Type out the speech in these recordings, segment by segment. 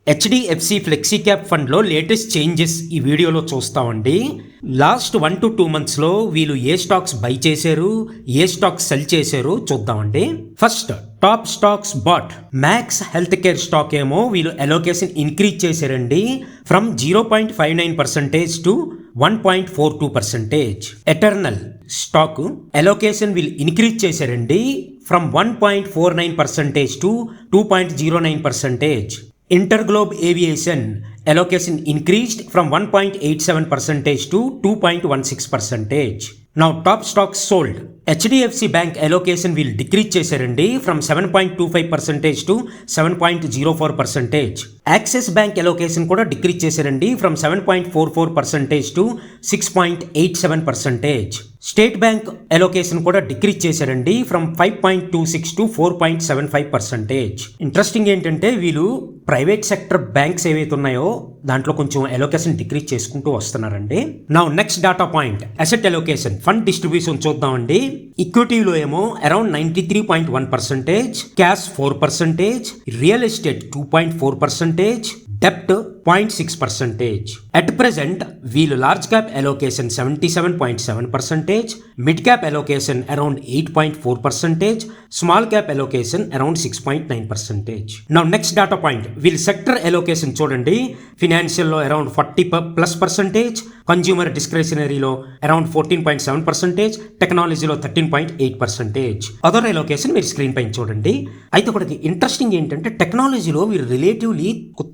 HDFC flexi cap ఫండ్లో latest changes ఈ వీడియోలో చూస్తామండి. లాస్ట్ 1 to 2 మంత్స్లో వీళ్ళు ఏ స్టాక్స్ బై చేశారు, ఏ స్టాక్స్ సెల్ చేశారు చూద్దామండి. First top stocks bought Max Healthcare stock ఏమో వీళ్ళు అలోకేషన్ ఇంక్రీజ్ చేశారండి from 0.59% to 1.42%. Eternal stock allocation వీళ్ళు ఇంక్రీజ్ చేశారండి from 1.49% to 2.09%. Interglobe Aviation allocation increased from 1.87% to 2.16%. Now top stocks sold. HDFC Bank allocation will decrease చేశారండి from 7.25% to 7.04%. Axis Bank allocation కూడా decrease చేశారండి from 7.44% to 6.87%. State bank allocation కూడా decrease చేశారండి from 5.26 to 4.75%. Interesting ఏంటంటే వీళ్ళు private sector banks ఏవైతే ఉన్నాయో దాంట్లో కొంచెం అలోకేషన్ డిక్రీజ్ చేసుకుంటూ వస్తున్నారండి. Now next data point asset allocation fund distribution చూద్దామండి. ఈక్విటీలో ఏమో around 93.1%, cash 4%, real estate 2.4%, డెప్ట్ 0.6%. At present, వీళ్ళు large cap allocation 77.7%, mid cap allocation around 8.4%, small cap allocation around 6.9%. Now next data point వీళ్ళు sector allocation చూడండి. ఫినాన్షియల్లో around 40+%, consumer డిస్క్రిషనరీలో around 14.7%, టెక్నాలజీలో 13.8%. Other allocation మీరు screen పైన చూడండి. అయితే ఒకటి ఇంట్రెస్టింగ్ ఏంటంటే టెక్నాలజీలో వీరు రిలేటివ్లీ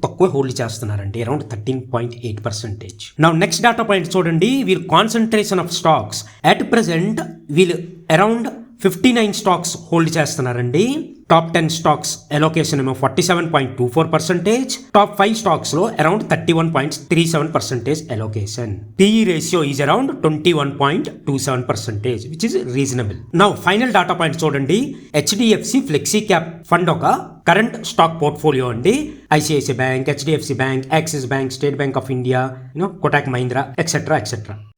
తక్కువ హోల్డ్ చేస్తున్నారండి around 13.8%. Now next data point చూడండి. వీళ్ళు concentration of stocks at present వీళ్ళు అరౌండ్ 59 స్టాక్స్ హోల్డ్ చేస్తున్నారండి. టాప్ 10 స్టాక్స్ అలోకేషన్ ఏమో 47.24%, టాప్ 5 స్టాక్స్ లో around 31.37% allocation. PE ratio is around 21.27%, which is reasonable. Now final data point చూడండి. HDFC flexi cap fund ఒక current stock portfolio అండి. ICICI bank, HDFC bank, axis bank, state bank of India, Kotak Mahindra etcetera.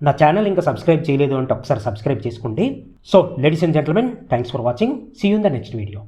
నా channel ఇంకా subscribe చేయలేదు అంటే ఒకసారి subscribe చేసుకోండి. So ladies and gentlemen, thanks for watching. See you in the next video.